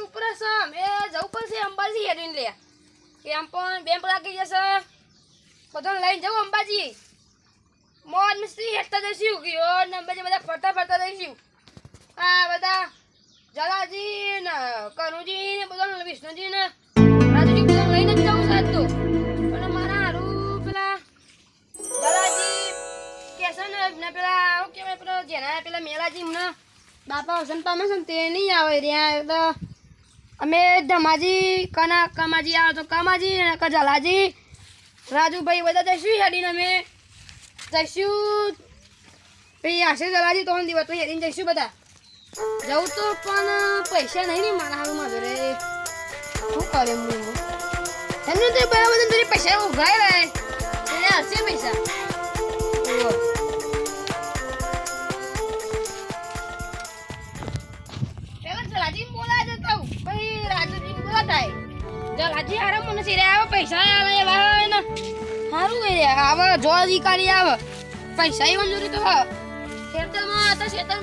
ઉપર સમ એ જવું પડશે અંબાજી હેરીને લે કેમ પણ બેમ લાગી જશે બધો લઈને જવું અંબાજી મોજ મસ્તી હેઠતા જઈશું ગયો ને અંબાજી બધા ફરતા જઈશું આ બધા જલાજી ને કનુજી ને બધા વિષ્ણુજી ને રાજુજી બધા લઈને જ જવું સાહેબ તો અને મારા હારું પેલા જલાજી કેસન ને પેલા શું કહેવાય પેલા જેના પેલા મેલાજી ને બાપા વસંત પામે છે ને તે નહીં આવે રહ્યા એટલે અમે ધમાજી કમાજી આવે તો કમાજી અને જલાજી રાજુભાઈ બધા જઈશું હેડીને અમે જઈશું પછી આશે જલાજી 3 દિવસ તો હેડીને જઈશું બધા જવું તો પણ પૈસા નહીં ને મારા હાથમાં ઘરે શું કરે હું એમને તો બરાબર તારી પૈસા ઉઘાઈ રહે એને હશે પૈસા જલાજી બોલા જતો પછી રાજુજી બોલા થાય જલાજી હારા મને સિરે આવે પૈસા આલે એવા ને હારું એ આવે જો અધિકારી આવે પૈસા ઈ મંજૂરી તો ખેતરમાં તો ખેતર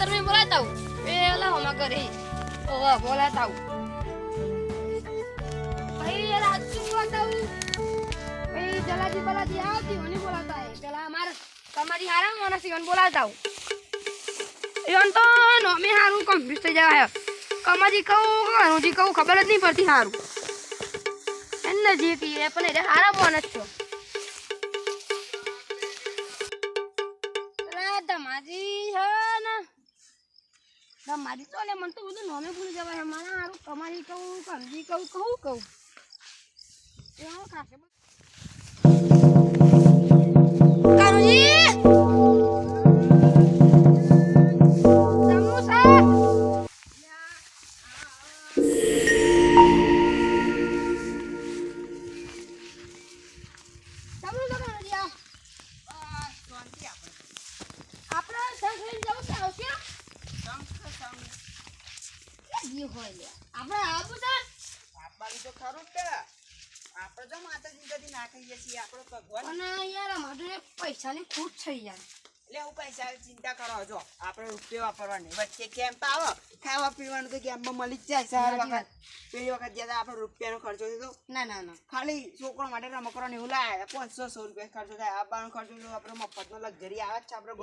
में બોલાતા હું પેલા હોમાં કરે ઓ બોલાતા હું ભાઈ રાજુ બોલાતા હું ભાઈ જલાજી આવતી મને બોલાતા હે પેલા અમાર તમારી હારા મને સિવન બોલાતા હું ઈવન તો નો મે હારું કન્ફ્યુઝ થઈ જાય કમાજી કહું કનુજી કહું ખબર જ નહીં પડતી હારું એને જે કીએ પણ એટલે હારા મોન જ છો ધમાજી હે ને ધમાજી તો લે મને તો બધું નોમે ભૂલી જવાય મારા હારું કમાજી કહું કનુજી કહું એવો ખાશે કનુજી પૈસાની ખોટ થઈ જાય એટલે હું પૈસા ચિંતા કરો છો આપણે રૂપિયા વાપરવાની વચ્ચે કેમ્પ આવે ખાવા પીવાનું તો કેમ્પમાં મળી જ જાય સાર વખત પેલી વખત જ્યાં આપણે રૂપિયાનો ખર્ચો થયો ના ખાલી છોકરો માટે રમકડો ને એવું લાવે 500 રૂપિયા ખર્ચો થાય આપવાનો ખર્ચો તો આપણે મફતનો લક્ઝરી આવે જ છે આપણે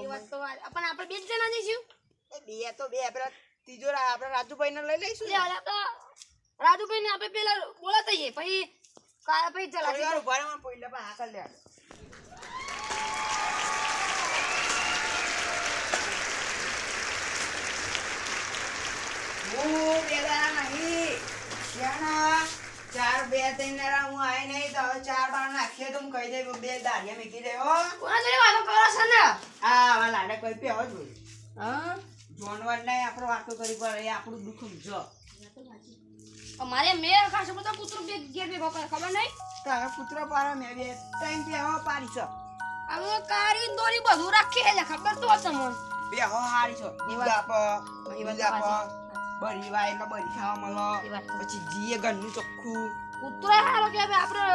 પણ આપણે 2 જણા જઈશું બે તો બે આપણે ત્રીજો આપણે રાજુભાઈ ને લઈ લઈશું રાજુભાઈ ને આપણે પેલા બોલાતા જઈએ પછી ચલા ઉભા પહેલા પણ હાકલ લે ચાર બે ત્રણ હું આઈ નહીં તો હવે 4 બાર નાખીએ તો હું કહી દઈ બે દાડિયા મૂકી દે હા લાડે કોઈ પે હોય જોઈ હા જોનવર નહીં આપણો વાતો કરી પડે આપણું દુઃખ જો અમારે મેં ખાસ બધા પુત્ર બે ઘેર ભેગો કરે ખબર નહીં તો હવે પુત્ર પાડે મેં બે ત્રણ બે હો પાડી છે હવે કારી દોરી બધું રાખી હે ખબર તો હશે મને બે હો હારી છો બરી વાય એટલે બરી ખાવા મળો પછી જીએ ઘરનું ચોખ્ખું પુત્ર હારો કે આપણે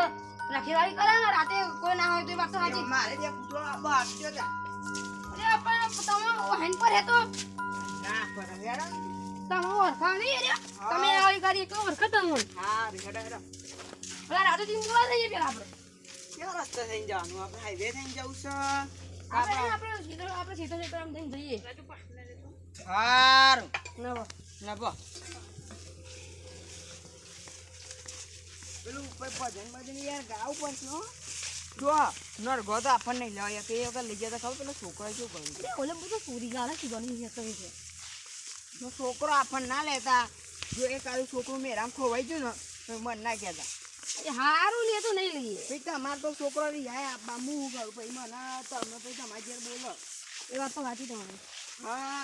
રાખીવાળી કરે ને રાતે કોઈ ના હોય તો વાત સાચી મારે બે પુત્ર બહાર ગયો જા અરે આપણે તમે હેન પર હે તો ના પર યાર તમે ઓળખા નહીં રે તમે આવી ગાડી તો ઓળખા તમને હા રેડા રેડા ઓલા રાતે દિન બોલા જઈએ પેલા આપણે કેવો રસ્તો થઈને જવાનું આપણે હાઈવે થઈને જવું છે આપણે સીધો આમ થઈને જઈએ સારું નબો પેલું ઉપર ભજન યાર ગાવ પડશે હો જો નરગો તો આપણને નહીં લેવા તે વખત લઈ ગયા ખબર પેલો છોકરો શું કર્યું ઓલે બધું પૂરી ગાળા કીધવાની છે જો છોકરો આપણને ના લેતા જો એ કાલું છોકરું મેરામ ખોવાઈ ગયું ને તો મન ના કહેતા હારું લે તો નહીં લઈએ ભાઈ તમારે તો છોકરો જાય આપવા હું કરું ભાઈ મને તમે પછી તમારી ઘેર બોલો એ વાત તો વાંચી તમારી હા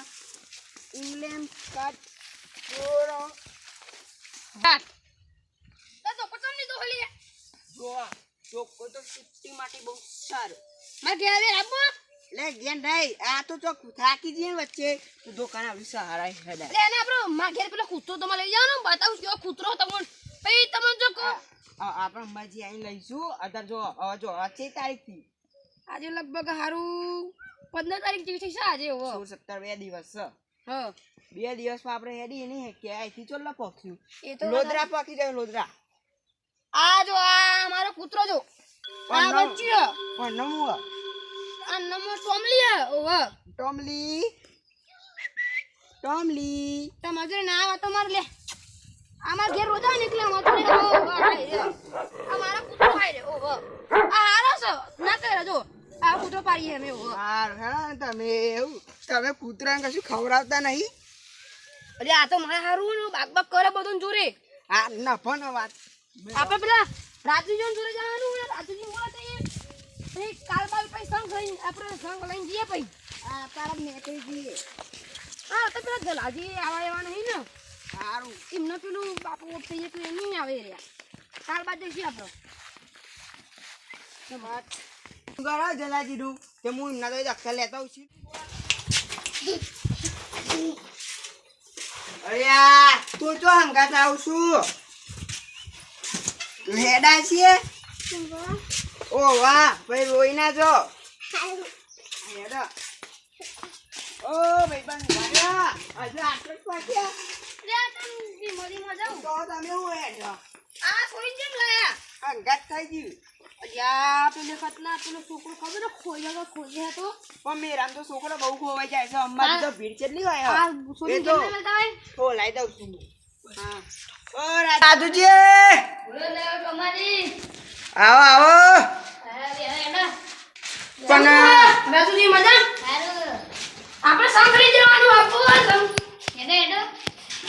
ઇંગ્લેન્ડ કટ ઓરો હા તો કચમ ની તો હલી જો ચોખ્ખો તો સિટી માટે બહુ સારું માર ઘેરે આબો લે ગેન નહીં આ તો ચોક થાકી જઈએ વચ્ચે દુકાન આવી સહારા હેડા લે ને આપણો માર ઘેર પેલો કૂતરો તમે લઈ જાવ ને બતાવું કેવો કૂતરો તમને પછી તમને જો કો આપણે અંબાજી આઈ લઈશું અધર જો જો 8 તારીખથી આજે લગભગ હારું 15 તારીખ જેવી છે આજે હો 16 17 બે દિવસ છે હા 2 દિવસમાં આપણે હેડી નહીં કે અહીંથી ચોલ્લા પહોંચ્યું એ તો લોદરા પહોંચી જાય લોદરા આ જો આ મારો કૂતરો જો આ બચ્ચું પણ નમું આ નમો ટોમલી ઓવા ટોમલી ટોમલી તમારે ના વાતો માર લે અમાર ઘેર રોજા નીકળે મતો ઓ આ મારા કૂતરો ખાઈ રે ઓ આ હારો છે ના કરે જો આ કૂતરો પાડી હે મે ઓ હા તમે કૂતરાને કશું ખવડાવતા નહીં અરે આ તો મારા હારું ને બાગ કરે બધું જોરે આ નફો વાત આપણે પેલા રાજુજી જોરે જવાનું ને રાજુજી બોલાતે એ કાલ બાલ પૈ સંગ લઈને આપણે સંગ લઈને જઈએ પૈ આ તારા મેતે જઈએ હા તો પેલા જલાજી આવા એવા નહીં ને સારું એમને પેલું બાપુ ઓપતે એટલે નહીં આવે રે કાલ બાદ જઈશું આપણે ગરા જલાજી નું કે હું એમના તો ધક્કા લેતા હોઉં છું અરે તું તો હંગાત આવું છું હેડા છીએ ઓ વાહ ભાઈ રોઈ ના જો હેડા ઓ ભાઈ બંધ હજુ આટલું જ પાછ્યા લે તમ મોરી માં જાવ તો તમે હું હેડો આ કોઈ જેમ લાયા હંગાત થઈ ગયું અલ્યા પેલે કતના પેલો છોકરો ખબર ખોઈ તો પણ મેરામ તો છોકરો બહુ ખોવાઈ જાય છે અમારી તો ભીડ કેટલી હોય આ સોની તો કેમ લેતા હોય ખોલાઈ દઉં છું હા ઓ રાજુજી બોલો લે કમાજી આવો આવો પણ રાજુજી મજા આપણે સાંભળી જવાનું આપો એને એડો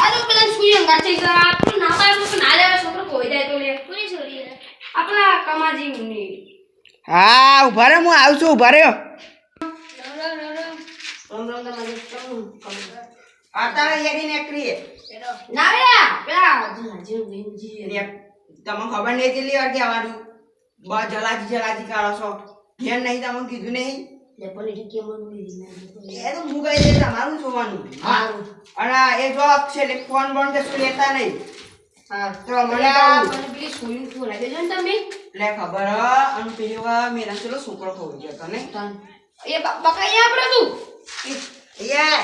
આ તો પેલા સુઈ અંગા થઈ ગયા આપણું નામ આવ્યું તો ના લેવા છોકરો ખોઈ જાય તો લે કોની છોરી આપણા કમાજી ની હા ઉભા રહ્યો હું આવું છું ઉભા રહ્યો આતારે યેડી નેકરી ના રે પેલા જી તમને ખબર નહીં કેટલી વાર કહેવાનું બસ જલાજી કાઢો છો ધ્યાન નહીં તમને કીધું નહીં લે પણ કે મન એ તો હું કહી દે તમારું જોવાનું અને એ જો છે ફોન બોન કશું લેતા નહીં હા તો મને કહું પેલી સુઈ ખોલાઈ દેજો ને તમે લે ખબર અને પેલી વાર મેરા ચલો છોકરો ખોઈ ગયો તને એ બકાઈ આપણે તું યે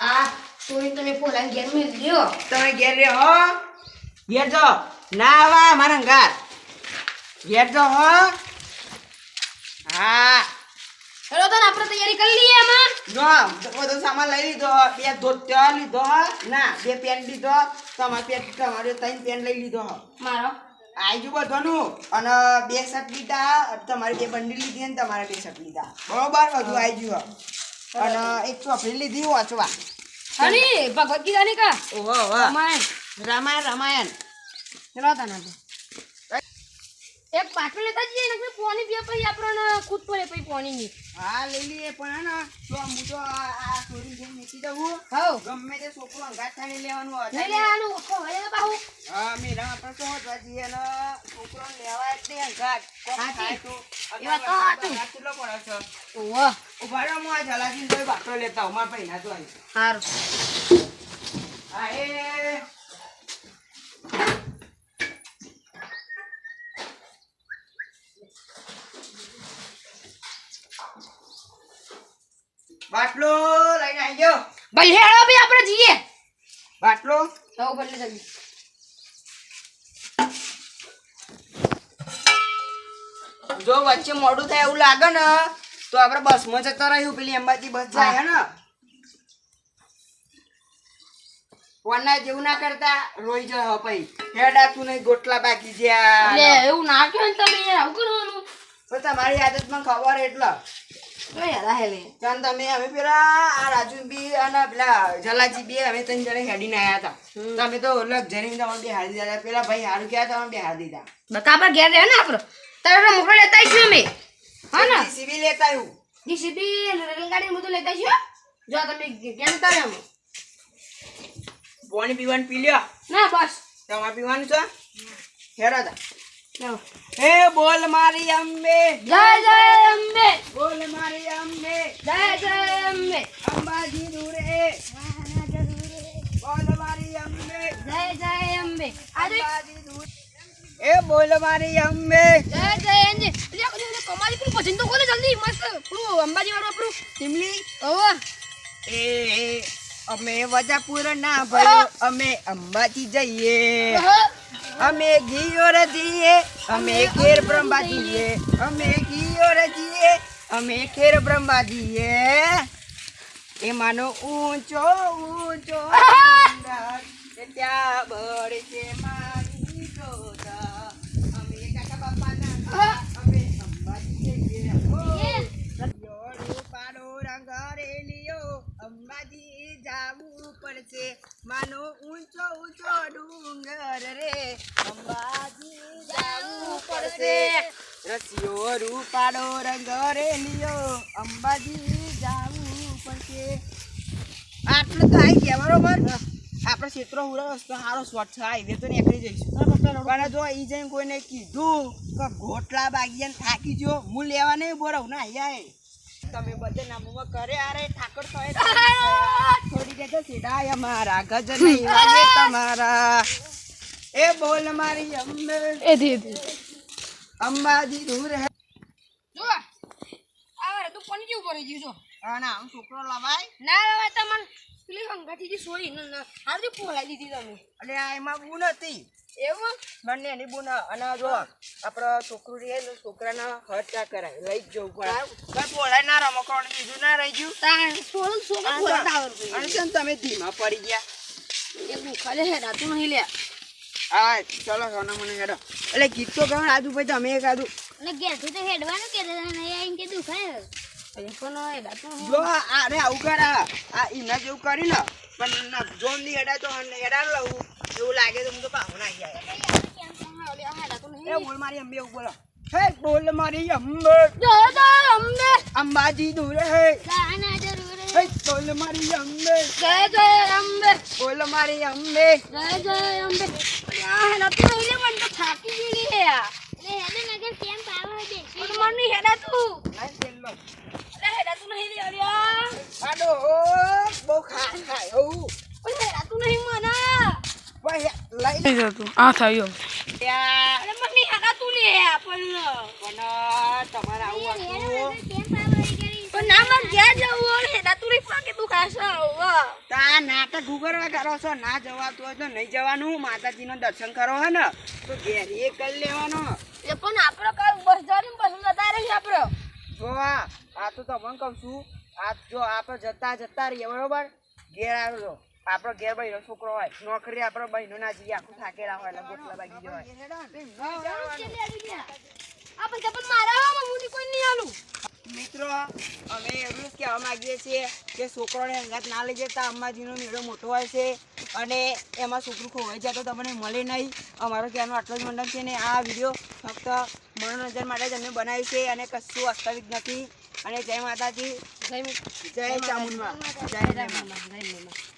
આ સુઈ તમે ખોલાઈ ઘેર મેં લ્યો તમે ઘેર રે હો ઘેર જો ના આવા મારા ઘર ઘેર જો હો હા હેલો તો આપણે તૈયારી કરી લઈએ એમાં જો બધો સામાન લઈ લીધો 2 ધોતિયા લીધો ના 2 પેન્ટ લીધો તમારે 3 પેન્ટ લઈ લીધો મારો આઈજુ બધોનું અને 2 શર્ટ લીધા તમારી 2 બંડી લીધી અને તમારે 2 શર્ટ લીધા બરોબર બધું આઈજુ અને એક ચોપડી લીધી વાંચવા હની ભગવત ગીતાની કા ઓહો રામાયણ હેલો તને એક પાટલો લેતા જઈએ ને પાણી પીએ પછી આપણને ખુદ પડે પછી પાણી ની હા લઈ લઈએ પણ હે ને તો હું તો આ છોરી જેમ મૂકી દઉં હાઉ ગમે તે છોકરો અંગાત થાળી લેવાનું લઈ લે આનું ઓખો હવે બાહુ હા મેરા આપણે તો હોતવા જઈએ અને છોકરો લેવા એટલે અંગાત કોણ થાય તો એવા તો હતું. કેટલો પડે છે ઓહ ઉભા રહો હું આ જલાજી કોઈ બાટલો લેતા હું મારા પૈના તો આવી સારું હા એ બાટલો લઈને આવી ગયો ભાઈ હેડો ભાઈ આપણે જઈએ બાટલો સૌ બદલે જલ્દી જો વચ્ચે મોડું થાય એવું લાગે ને તો આપણે બસમાં જતા રહ્યું પેલી અંબાજી બસ જાય ને વરના જેવું ના કરતા રોઈ જાય પછી હેડા તું નહીં ગોટલા બાકી લે જ્યાં એવું ના કહો ને તમે યાર આવું કરવાનું તો તમારી આદતમાં ખબર એટલે તો યાર હેલે કારણ તમે અમે પેલા આ રાજુ બી અને પેલા જલાજી બી અમે 3 જણે હેડીને આવ્યા હતા તમે તો લગઝરી તમને બે હારી દીધા પેલા ભાઈ હારું ગયા તમે બે હારી દીધા બકા ઘેર રહે ને આપણો તારો મોકલો લેતા આવીશું અમે હા ને જીસીબી લેતા આવ્યું જીસીબી રેલગાડી બધું લેતા આવીશું જો તમે કેમ તારે અમે પાણી પીવાનું પી લ્યો ના બસ તમારે પીવાનું છે હેરો તા જાઓ. હે બોલ મારી અંબે જય જય અંબે બોલ મારી અંબે જય જય અંબે અંબાજી દૂરે બોલ મારી અંબે જય જય અંબે આજે અંબાજી દૂરે એ બોલ મારી અંબે જય જય અંબે લે કમાલી પેલું પસંદ તો કોને જલ્દી મસ્ત પેલું અંબાજી વાળું આપણું સિમલી ઓવા એ અમે વજાપુર ના ભાઈઓ અમે અંબાજી જઈએ, અમે ગિયોર જઈએ, અમે ખેર બ્રહ્મા જઈએ, અમે ગિયોર જઈએ, અમે ખેર બ્રહ્મા જઈએ. એમાંનો ઊંચો ઊંચો ડુંગર, એ ત્યાં બળશે મારી જોત. અમે કાકા બાપાના અમે અંબાજી જઈએ. પાડો રંગ રેલિયો અંબાજી જાવું પડશે, માનો ઊંચો ઊંચો ડુંગર રે અંબાજી જાવું પડશે. રસિયો રૂપાડો રંગ રેલિયો અંબાજી જાવું પડશે. આટલું તો આવી ગયા બરોબર. આપણે ક્ષેત્રો ઉડાવ તો સારો શોટ છે, હાઈવે તો નીકળી જઈશું. પણ જો ઈ જઈને કોઈને કીધું કે ગોટલા બાગીને થાકી જો હું લેવા નહીં બોરવ ના અહીંયા તમે બધે નામમાં કરે અરે ઠાકોર થોડી દેજો સીધા અમારા ગજ નહીં વાગે તમારા. એ બોલ મારી અંબે એ દી અંબાજી દૂર હે. જો આ તું કોની જેવું કરી ગયું છો? ના આમ છોકરો લવાય ના લવાય તમને પેલી હંગાથી સોરી ન હારી પોલાઈ દીધી તમે. એટલે આ એમાં બુન હતી એવું બંને એની બુન. અને જો આપણો છોકરું રહે તો છોકરાના હર્ચા કરાય લઈ જ જવું પડે. બોલાય ના રમકડું બીજું ના રહી ગયું. તાણ સોળ સોળ આવડતું અને છે ને તમે ધીમા પડી ગયા. એ ભૂખાલે હેડાતું નહીં લે. હા ચલો સોના મને હેડો. એટલે ગીત તો ગાવ આજુ ભાઈ તમે એક આદુ ને ઘેરથી તો હેડવાનું કે નહીં આવીને કે દુખાય. એ પણ હેડાતું નહીં. જો આને આવું કરે આ એના જેવું કરી લે પણ જોન ની હેડા તો હેડા લઉં એવું લાગે તો હું તો પાહો ના ગયા. હેડાતું નહીં. એ બોલ મારી અંબે એવું બોલો. હે બોલ મારી અંબે જો તો અમને અંબાજી દૂર હે. ગાના જરૂર હે બોલ મારી અંબે જય જય અંબે બોલ મારી અંબે. જય જય અંબે. આ હેડાતું નહીં લે મને તો થાકી ગયેલી હે. લે હેડે નગર કેમ પાવે દે. પણ મને નહીં હેડાતું. ના ચેલ્લો અરે હેડાતું નહીં લે અલ્યા. આડો બહુ ખાય હો. પણ હેડાતું નહીં મને. ભાઈ લઈ જતું આ થયો. ત્યાં અરે મને નહીં હેડાતું લે પણ તમારે આવું હતું કેમ પાવે કરી. પણ ના મને ઘેર જવું હેડાતું નહીં પણ કે તું ખાશે હવે. તા નાટક ગુગરવા કરો છો. ના જવાતું હોય તો નહીં જવાનું. માતાજીનું દર્શન કરો હે ને તો ઘેર એ કરી લેવાનો. એ પણ આપણે કાલ બસ જવાની બસ જતા રહી આપણે. જો આ તો તમને કહું છું. આ જો આપણે જતા રહીએ બરોબર ઘેર આવ્યો આપણો ઘેર બહેનો છોકરો હોય નોકરી આપણો બહેનો ના જઈએ આખું થાકેલા હોય એટલે ગોટલા બાગી જવાય. આ પૈસા પણ મારા હું કોઈ નહીં આલું. મિત્રો અમે એવું જ કહેવા માંગીએ છીએ કે છોકરોને અંગાત ના લઈ જતા. અંબાજીનો મેળો મોટો હોય છે અને એમાં છોકરું ખોવાઈ જાય તો તમને મળે નહીં. અમારો કહેવાનો આટલો જ મંડપ છે ને આ વિડીયો ફક્ત મનોરંજન માટે જ અમે બનાવ્યું છે અને કશું વાસ્તવિક નથી. અને જય માતાજી, જય ચામુંડમાં, જય જય મા.